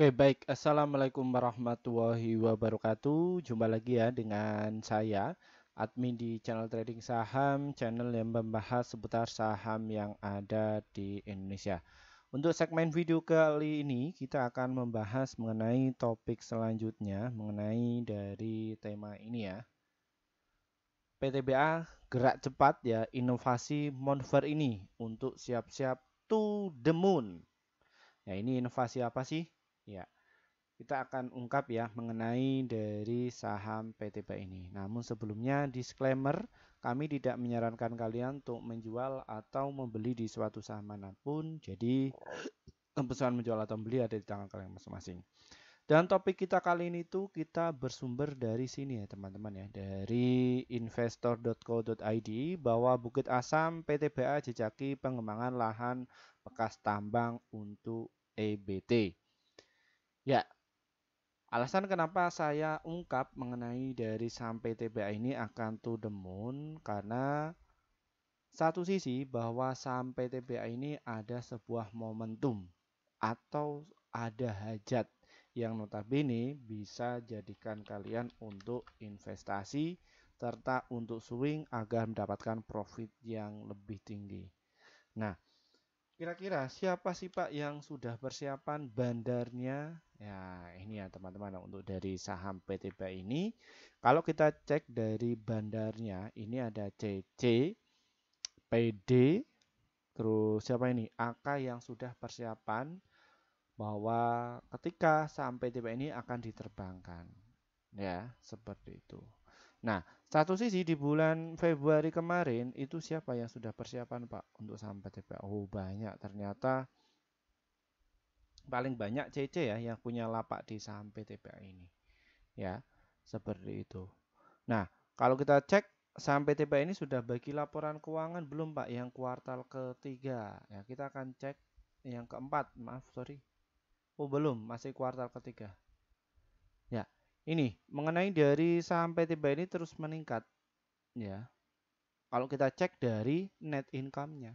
Oke, baik. Assalamualaikum warahmatullahi wabarakatuh. Jumpa lagi ya dengan saya, admin di channel trading saham, channel yang membahas seputar saham yang ada di Indonesia. Untuk segmen video kali ini, kita akan membahas mengenai topik selanjutnya, mengenai dari tema ini ya. PTBA gerak cepat ya, inovasi Monver ini untuk siap-siap to the moon. Ya, ini inovasi apa sih? Ya, kita akan ungkap ya mengenai dari saham PTBA ini. Namun sebelumnya disclaimer, kami tidak menyarankan kalian untuk menjual atau membeli di suatu saham manapun. Jadi keputusan menjual atau membeli ada di tangan kalian masing-masing. Dan topik kita kali ini tuh kita bersumber dari sini ya teman-teman ya, dari investor.co.id bahwa Bukit Asam PTBA jejaki pengembangan lahan bekas tambang untuk EBT. Ya, alasan kenapa saya ungkap mengenai dari saham PTBA ini akan to the moon karena satu sisi bahwa saham PTBA ini ada sebuah momentum atau ada hajat yang notabene bisa jadikan kalian untuk investasi serta untuk swing agar mendapatkan profit yang lebih tinggi. Nah, kira-kira siapa sih Pak yang sudah persiapan bandarnya? Ya, ini ya teman-teman untuk dari saham PTBA ini. Kalau kita cek dari bandarnya, ini ada CC, PD, terus siapa ini? AK yang sudah persiapan bahwa ketika saham PTBA ini akan diterbangkan. Ya, seperti itu. Nah, satu sisi di bulan Februari kemarin itu siapa yang sudah persiapan Pak untuk saham PTBA? Oh, banyak ternyata. Paling banyak CC ya yang punya lapak di saham PTBA ini. Ya, seperti itu. Nah, kalau kita cek saham PTBA ini sudah bagi laporan keuangan belum Pak yang kuartal ketiga? Ya, kita akan cek yang keempat. Maaf, sorry. Oh, belum, masih kuartal ketiga. Ya, ini mengenai dari saham PTBA ini terus meningkat. Ya, kalau kita cek dari net income-nya.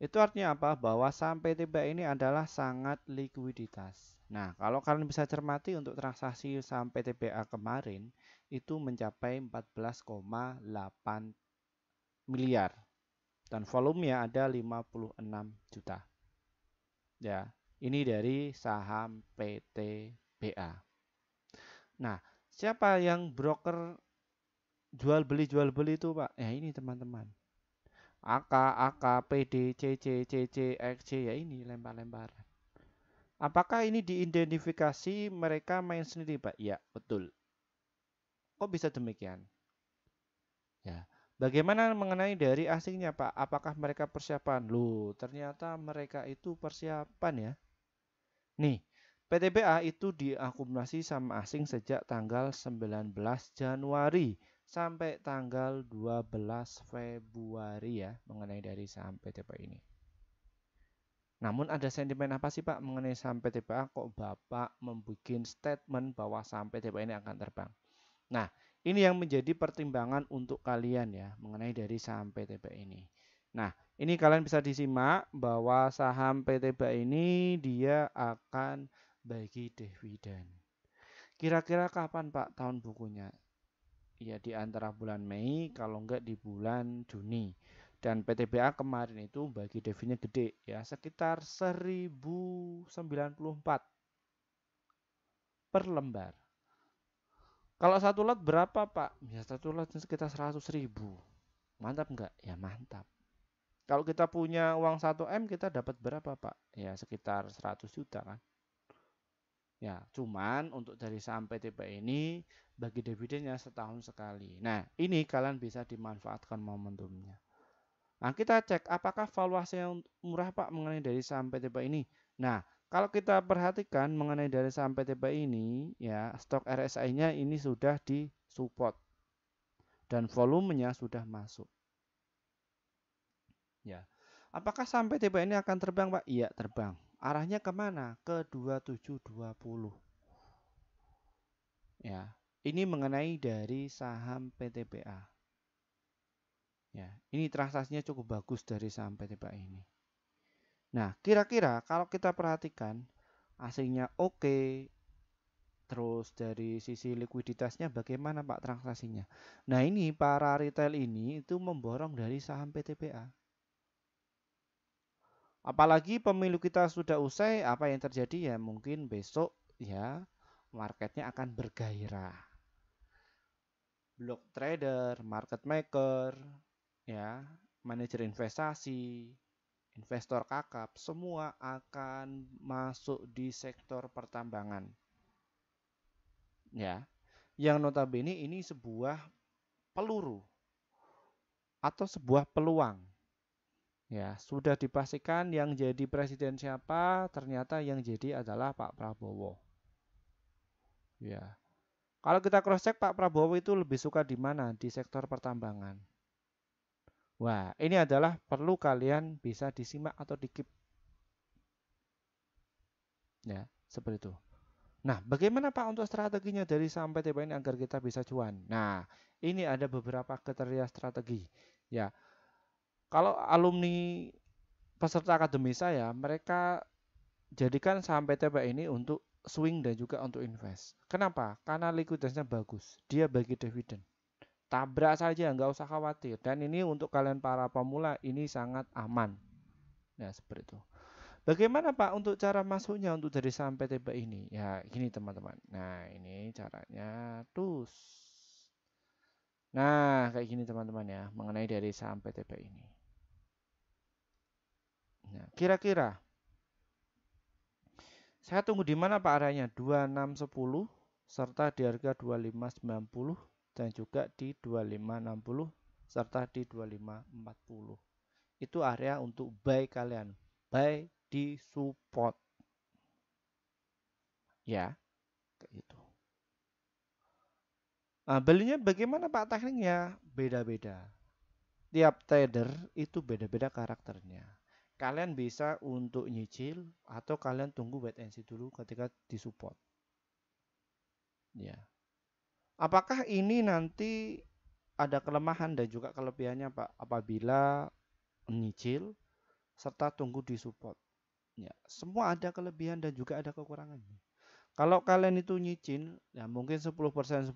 Itu artinya apa? Bahwa saham PTBA ini adalah sangat likuiditas. Nah, kalau kalian bisa cermati untuk transaksi saham PTBA kemarin itu mencapai 14,8 miliar dan volumenya ada 56 juta. Ya, ini dari saham PTBA. Nah, siapa yang broker jual beli itu, Pak? Ya, ini teman-teman. AK, AK, PD, CC, CC, XC, ya ini lempar-lemparan. Apakah ini diidentifikasi mereka main sendiri, Pak? Ya, betul. Kok bisa demikian? Ya. Bagaimana mengenai dari asingnya, Pak? Apakah mereka persiapan? Loh, ternyata mereka itu persiapan ya. Nih, PTBA itu diakumulasi sama asing sejak tanggal 19 Januari sampai tanggal 12 Februari ya, mengenai dari saham PTBA ini. Namun ada sentimen apa sih Pak mengenai saham PTBA kok Bapak membuat statement bahwa saham PTBA ini akan terbang? Nah, ini yang menjadi pertimbangan untuk kalian ya mengenai dari saham PTBA ini. Nah, ini kalian bisa disimak bahwa saham PTBA ini dia akan bagi dividen. Kira-kira kapan Pak tahun bukunya? Ya di antara bulan Mei kalau enggak di bulan Juni. Dan PTBA kemarin itu bagi dividennya gede ya sekitar 1094 per lembar. Kalau satu lot berapa Pak? Ya satu lot sekitar 100.000. Mantap enggak? Ya mantap. Kalau kita punya uang 1 M kita dapat berapa Pak? Ya sekitar 100 juta kan. Ya, cuman untuk dari saham PTBA ini bagi dividennya setahun sekali. Nah, ini kalian bisa dimanfaatkan momentumnya. Nah, kita cek apakah valuasi yang murah Pak mengenai dari saham PTBA ini. Nah, kalau kita perhatikan mengenai dari saham PTBA ini, ya stok RSI-nya ini sudah disupport dan volumenya sudah masuk. Ya, apakah saham PTBA ini akan terbang Pak? Iya, terbang. Arahnya kemana? Ke 2720. Ya, ini mengenai dari saham PTBA. Ya, ini transaksinya cukup bagus dari saham PTBA ini. Nah, kira-kira kalau kita perhatikan, asingnya oke, terus dari sisi likuiditasnya bagaimana Pak transaksinya. Nah ini para retail ini itu memborong dari saham PTBA. Apalagi pemilu kita sudah usai, apa yang terjadi ya mungkin besok ya marketnya akan bergairah. Block trader, market maker, ya, manajer investasi, investor kakap, semua akan masuk di sektor pertambangan. Ya, yang notabene ini sebuah peluru atau sebuah peluang. Ya, sudah dipastikan yang jadi presiden siapa, ternyata yang jadi adalah Pak Prabowo. Ya. Kalau kita cross check Pak Prabowo itu lebih suka di mana? Di sektor pertambangan. Wah, ini adalah perlu kalian bisa disimak atau dikip. Ya, seperti itu. Nah, bagaimana Pak untuk strateginya dari sampai tiba ini agar kita bisa cuan? Nah, ini ada beberapa kriteria strategi. Ya, kalau alumni peserta akademi saya, mereka jadikan saham PTB ini untuk swing dan juga untuk invest. Kenapa? Karena likuiditasnya bagus. Dia bagi dividen. Tabrak saja, nggak usah khawatir. Dan ini untuk kalian para pemula ini sangat aman. Ya, seperti itu. Bagaimana Pak untuk cara masuknya untuk dari saham PTB ini? Ya, gini teman-teman. Nah, ini caranya. Tus. Nah, kayak gini teman-teman ya, mengenai dari saham PTB ini. Nah, kira-kira saya tunggu di mana Pak arahnya? 2610 serta di harga 2590 dan juga di 2560 serta di 2540. Itu area untuk buy kalian. Buy di support. Ya, kayak gitu. Nah, belinya bagaimana Pak tekniknya? Beda-beda. Tiap trader itu beda-beda karakternya. Kalian bisa untuk nyicil atau kalian tunggu wait and see dulu ketika disupport. Ya. Apakah ini nanti ada kelemahan dan juga kelebihannya Pak apabila nyicil serta tunggu di support? Ya, semua ada kelebihan dan juga ada kekurangannya. Kalau kalian itu nyicil, ya mungkin 10%, 10%,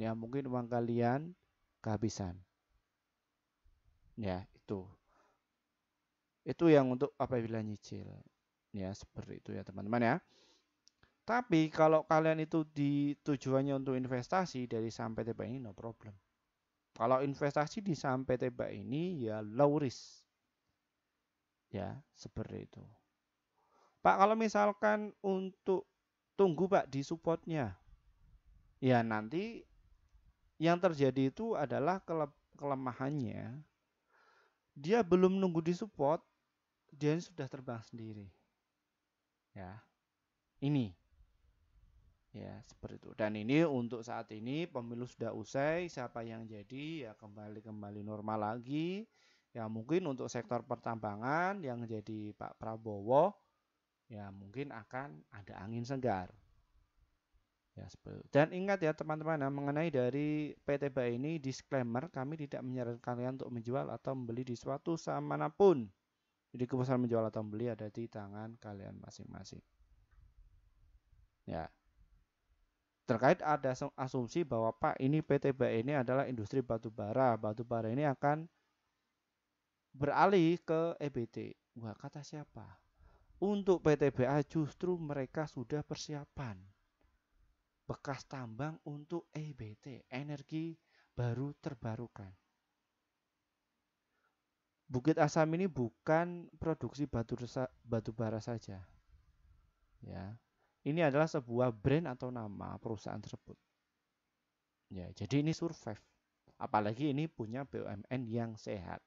ya mungkin uang kalian kehabisan. Ya, itu. Itu yang untuk apabila nyicil. Ya, seperti itu ya teman-teman ya. Tapi kalau kalian itu di tujuannya untuk investasi dari saham PTBA ini no problem. Kalau investasi di saham PTBA ini ya low risk. Ya, seperti itu. Pak, kalau misalkan untuk tunggu Pak di supportnya, ya nanti yang terjadi itu adalah kelemahannya. Dia belum nunggu di support, dia sudah terbang sendiri. Ya, ini ya seperti itu. Dan ini untuk saat ini pemilu sudah usai, siapa yang jadi ya kembali normal lagi. Ya mungkin untuk sektor pertambangan yang jadi Pak Prabowo, ya mungkin akan ada angin segar. Ya, dan ingat ya teman-teman ya, mengenai dari PTBA ini disclaimer kami tidak menyarankan kalian untuk menjual atau membeli di suatu saham manapun. Jadi keputusan menjual atau membeli ada di tangan kalian masing-masing. Ya. Terkait ada asumsi bahwa Pak ini PTBA ini adalah industri batubara. Batubara ini akan beralih ke EBT. Wah, kata siapa? Untuk PTBA justru mereka sudah persiapan bekas tambang untuk EBT, energi baru terbarukan. Bukit Asam ini bukan produksi batu bara saja. Ya. Ini adalah sebuah brand atau nama perusahaan tersebut. Ya, jadi ini survive. Apalagi ini punya BUMN yang sehat.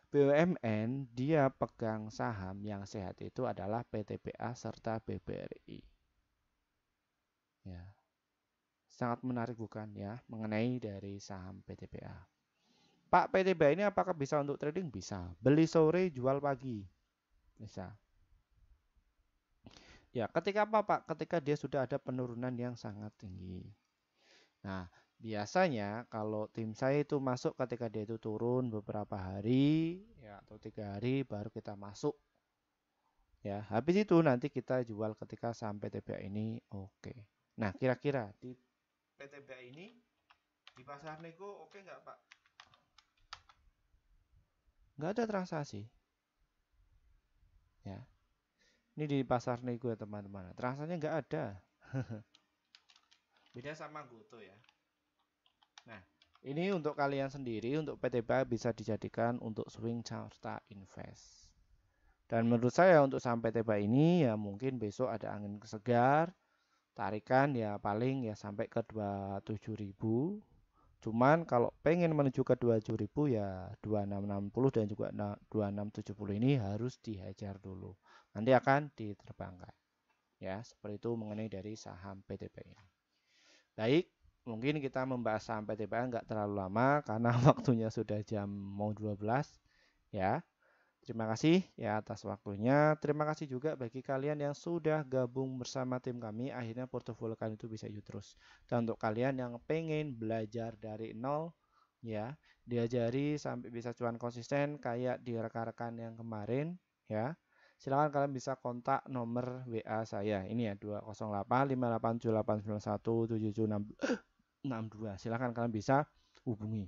BUMN dia pegang saham yang sehat itu adalah PTBA serta BBRI. Ya. Sangat menarik bukan ya mengenai dari saham PTBA. Pak, PTBA ini apakah bisa untuk trading? Bisa. Beli sore, jual pagi. Bisa. Ya, ketika apa Pak? Ketika dia sudah ada penurunan yang sangat tinggi. Nah, biasanya kalau tim saya itu masuk ketika dia itu turun beberapa hari, ya atau 3 hari baru kita masuk. Ya, habis itu nanti kita jual ketika sampai TBA ini oke. Nah, kira-kira di PTBA ini di pasar nego oke nggak Pak? Nggak ada transaksi. Ya, ini di pasar nego ya teman-teman. Transaksinya nggak ada. Beda sama Goto ya. Nah, ini untuk kalian sendiri, untuk PTBA bisa dijadikan untuk swing serta invest. Dan menurut saya untuk sampai TBA ini ya mungkin besok ada angin segar, tarikan ya paling ya sampai ke 27.000. Cuman kalau pengen menuju ke 27.000 ya 2660 dan juga 2670 ini harus dihajar dulu. Nanti akan diterbangkan. Ya, seperti itu mengenai dari saham PTBA ini. Baik, mungkin kita membahas saham PTBA nggak terlalu lama karena waktunya sudah jam mau 12 ya. Terima kasih ya atas waktunya. Terima kasih juga bagi kalian yang sudah gabung bersama tim kami. Akhirnya portofolio kalian itu bisa hidup terus. Dan untuk kalian yang pengen belajar dari nol, ya, diajari sampai bisa cuan konsisten kayak di rekan-rekan yang kemarin, ya. Silakan kalian bisa kontak nomor WA saya. Ini ya 2085878917762. Silakan kalian bisa hubungi.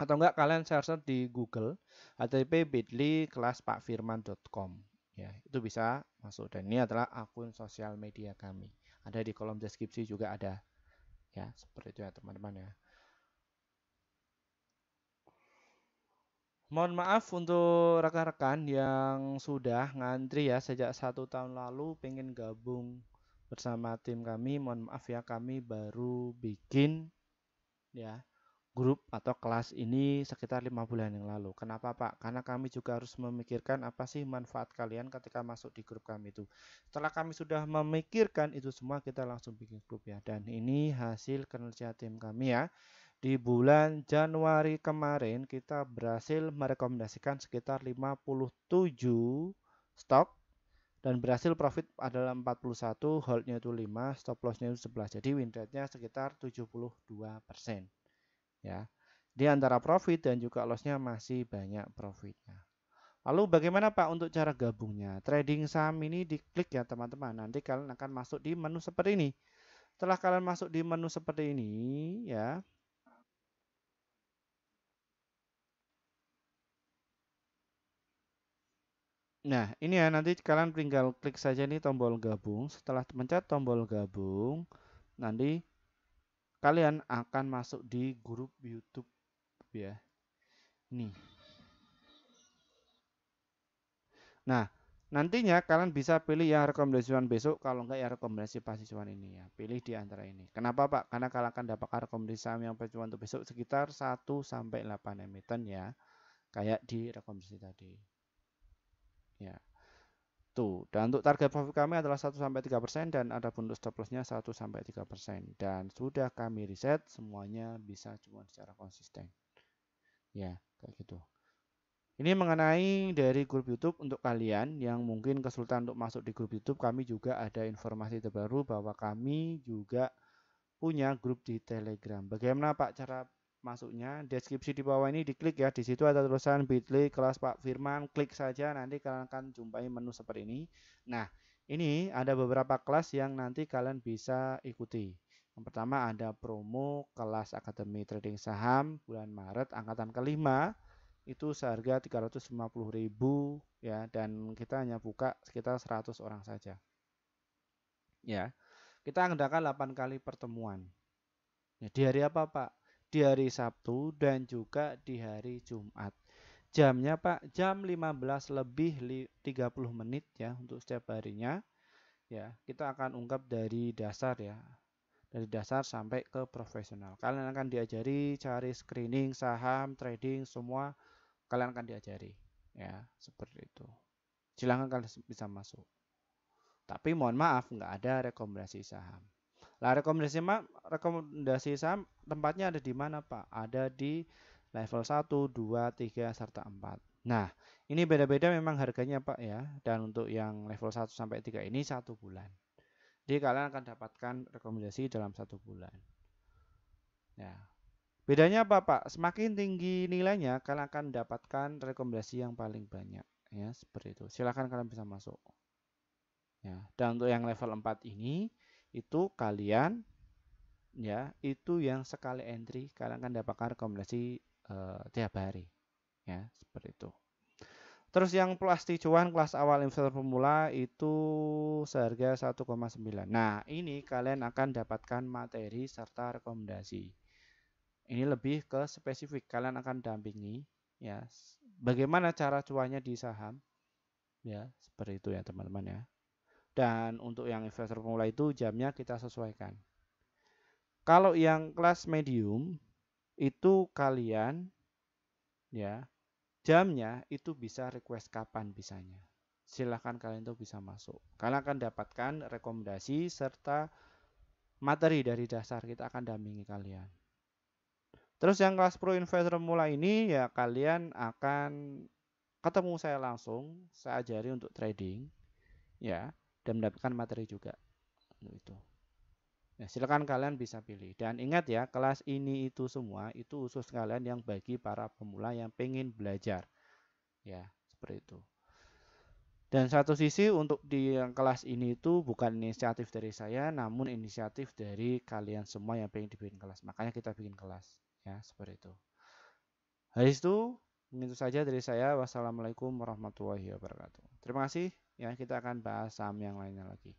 Atau enggak kalian search di Google http://bit.ly/pakfirman.com ya, itu bisa masuk dan ini adalah akun sosial media kami. Ada di kolom deskripsi juga ada. Ya, seperti itu ya teman-teman ya. Mohon maaf untuk rekan-rekan yang sudah ngantri ya sejak 1 tahun lalu pengen gabung bersama tim kami. Mohon maaf ya kami baru bikin ya grup atau kelas ini sekitar 5 bulan yang lalu. Kenapa Pak? Karena kami juga harus memikirkan apa sih manfaat kalian ketika masuk di grup kami itu. Setelah kami sudah memikirkan itu semua, kita langsung bikin grup ya. Dan ini hasil kinerja tim kami ya. Di bulan Januari kemarin kita berhasil merekomendasikan sekitar 57 stok dan berhasil profit adalah 41, holdnya itu 5, stop lossnya itu 11. Jadi win rate-nya sekitar 72%. Ya. Di antara profit dan juga lossnya masih banyak profitnya. Lalu bagaimana Pak untuk cara gabungnya? Trading saham ini diklik ya teman-teman. Nanti kalian akan masuk di menu seperti ini. Setelah kalian masuk di menu seperti ini ya. Nah, ini ya nanti kalian tinggal klik saja nih tombol gabung. Setelah mencet tombol gabung, nanti kalian akan masuk di grup YouTube ya. Nih. Nah, nantinya kalian bisa pilih yang rekomendasi cuan besok, kalau enggak ya rekomendasi pasti cuan ini ya. Pilih di antara ini. Kenapa Pak? Karena kalian akan dapatkan rekomendasi saham yang cuan untuk besok sekitar 1 sampai 8 emiten ya. Kayak di rekomendasi tadi. Ya. Tuh, dan untuk target profit kami adalah 1 sampai 3% dan ada bonus stop loss-nya 1 sampai 3%. Dan sudah kami riset semuanya bisa cuma secara konsisten. Ya, kayak gitu. Ini mengenai dari grup YouTube untuk kalian yang mungkin kesulitan untuk masuk di grup YouTube, kami juga ada informasi terbaru bahwa kami juga punya grup di Telegram. Bagaimana Pak cara masuknya? Deskripsi di bawah ini diklik ya. Di situ ada tulisan bit.ly kelas Pak Firman. Klik saja nanti kalian akan jumpai menu seperti ini. Nah, ini ada beberapa kelas yang nanti kalian bisa ikuti. Yang pertama ada promo kelas Akademi Trading Saham bulan Maret angkatan kelima. Itu seharga 350.000 ya dan kita hanya buka sekitar 100 orang saja. Ya. Kita ngadakan 8 kali pertemuan. Ya, di hari apa, Pak? Di hari Sabtu dan juga di hari Jumat. Jamnya, Pak, jam 15 lebih 30 menit ya untuk setiap harinya. Ya, kita akan ungkap dari dasar ya. Dari dasar sampai ke profesional. Kalian akan diajari cari screening saham, trading, semua kalian akan diajari. Ya, seperti itu. Silahkan kalian bisa masuk. Tapi mohon maaf, nggak ada rekomendasi saham. Lah rekomendasi saham tempatnya ada di mana Pak? Ada di level 1, 2, 3, serta 4. Nah, ini beda-beda memang harganya Pak ya. Dan untuk yang level 1 sampai 3 ini 1 bulan. Jadi kalian akan dapatkan rekomendasi dalam 1 bulan. Ya. Bedanya apa Pak? Semakin tinggi nilainya, kalian akan mendapatkan rekomendasi yang paling banyak. ya, seperti itu. Silakan kalian bisa masuk. Ya, dan untuk yang level 4 ini itu kalian ya, itu yang sekali entry kalian akan dapatkan rekomendasi tiap hari. Ya, seperti itu. Terus yang pasti cuan kelas awal investor pemula itu seharga 1,9. Nah, ini kalian akan dapatkan materi serta rekomendasi. Ini lebih ke spesifik, kalian akan dampingi ya. Bagaimana cara cuannya di saham? Ya, seperti itu ya, teman-teman ya. Dan untuk yang investor pemula itu jamnya kita sesuaikan. Kalau yang kelas medium itu kalian ya jamnya itu bisa request kapan bisanya. Silahkan kalian tuh bisa masuk. Kalian akan dapatkan rekomendasi serta materi dari dasar kita akan dampingi kalian. Terus yang kelas pro investor pemula ini ya kalian akan ketemu saya langsung, saya ajari untuk trading ya dan mendapatkan materi juga untuk itu. Ya, silakan kalian bisa pilih. Dan ingat ya, kelas ini itu semua itu khusus kalian yang bagi para pemula yang pengen belajar. Ya, seperti itu. Dan satu sisi untuk di yang kelas ini itu bukan inisiatif dari saya, namun inisiatif dari kalian semua yang pengen dibikin kelas. Makanya kita bikin kelas. Ya, seperti itu. Habis itu, begitu saja dari saya. Wassalamualaikum warahmatullahi wabarakatuh. Terima kasih. Ya, kita akan bahas saham yang lainnya lagi.